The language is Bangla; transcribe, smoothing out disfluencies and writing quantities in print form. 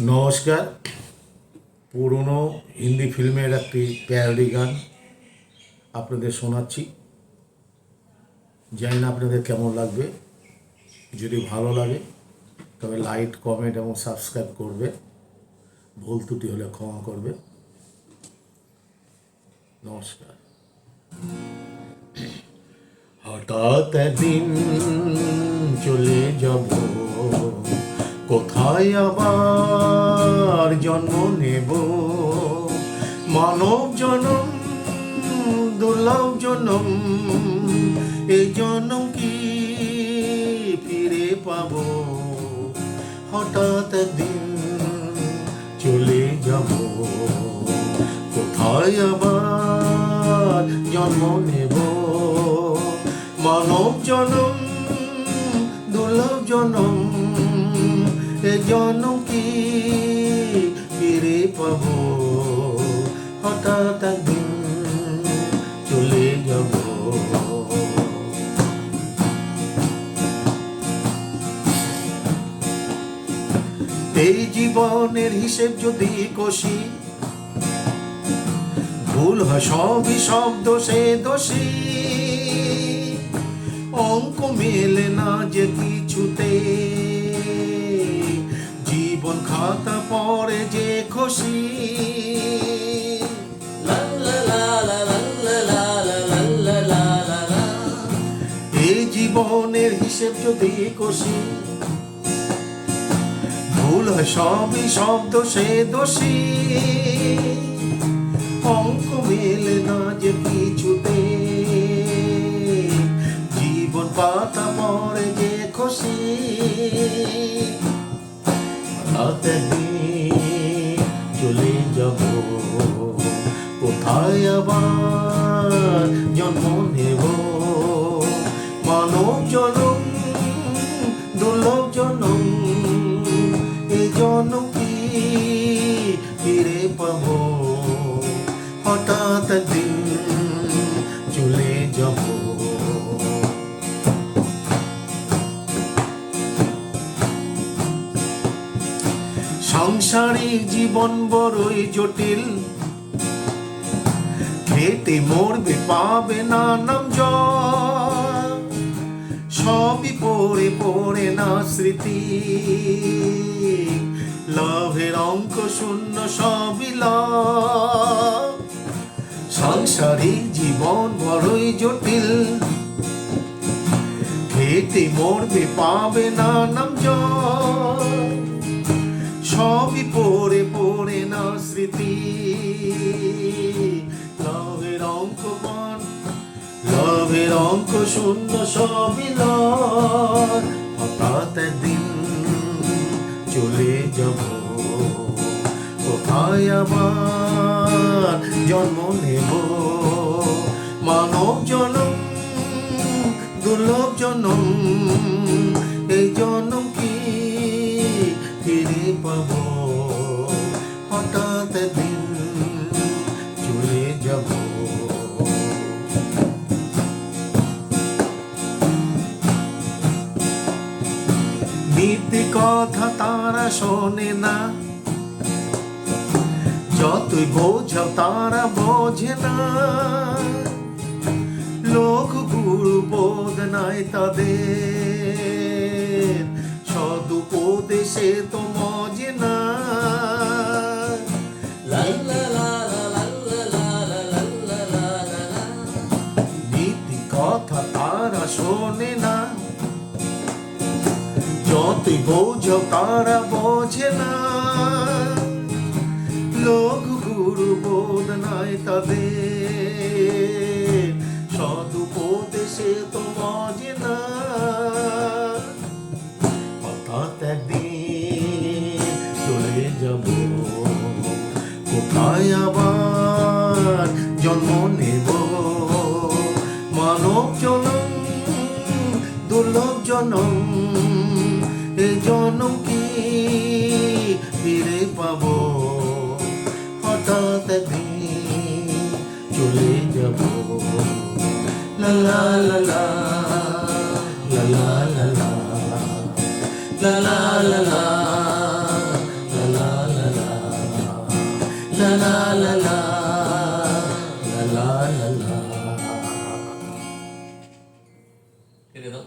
নমস্কার। পুরনো হিন্দি ফিল্মের একটি প্যারোডি গান আপনাদের শোনাচ্ছি। জানি না আপনাদের কেমন লাগবে। যদি ভালো লাগে তবে লাইক, কমেন্ট এবং সাবস্ক্রাইব করবে। ভুল ত্রুটি হলে ক্ষমা করবে। নমস্কার। হঠাৎ একদিন চলে যাব, কোথায় আবার জন্ম নেব? মানব জনম দুর্লভ জনম, এই জনম কি ফিরে পাব? হঠাৎ একদিন চলে যাব, কোথায় আবার জন্ম নেব? মানব জনম দুর্লভ জনম, এ জনম কি ফিরে পাব? হঠাৎ একদিন চলে যাব। এই জীবনের হিসেব যদি কষি, ভুল হয় সবই সব দোষে দোষী। অঙ্ক মেলে না যে কিছুতে, জীবন খাতা পড়ে যে খুশি। এই জীবনের হিসেব যদি কষি, ভুল হয় সবই সব দোষে দোষী। অঙ্ক মেলে না যে কিছুতে, জীবন পাতা পড়ে যে খুশি। রাতে চলে যাব, কোথায় আবার জন্ম নেব? মানব জনম দুর্লভ জনম, এই জনম কি ফিরে পাব? হঠাৎ একদিন চলে যাব। সাংসারিক জীবন বড়ই জটিল, খেতে মরবে পাবে না নাম জল। সবই পড়ে পড়ে না স্মৃতি, লাভের অঙ্ক শূন্য সবই লাভ। সাংসারিক জীবন বড়ই জটিল, খেতে মরবে পাবে না নাম জল। সবই পড়ে পড়ে না স্মৃতি, লাভের অঙ্ক বন লাভের অঙ্ক শূন্য সবই লয়। হঠাৎ একদিন চলে যাব, কোথায় আবার জন্ম নেব? মানব জনম দুর্লভ জনম, এই জনম কি ফিরে পাব? হঠাৎ একদিন চলে যাব। নীতি কথা তারা শোনে না, যতই বোঝাও তারা বোঝে না। লোক গুরু বোধ নাই তাদের, সদুপদেশে তো মজে না। নীতি কথা তারা শোনে না, যতই বোঝাও তারা বোঝে না। লোক গুরু বোধ নাই তাদের, সদুপদেশে তো মজে না। হঠাৎ একদিন চলে যাব, কোথায় আবার জন্ম নেব? মানব জনম দুর্লভ জনম, এই জনম কি ফিরে পাব? হঠাৎ একদিন চলে যাব। লা লা লা লা লা লা লা লা লা লা লা লা লা লা। লা লা লা লা লা লা লা লা। কেটে দাও।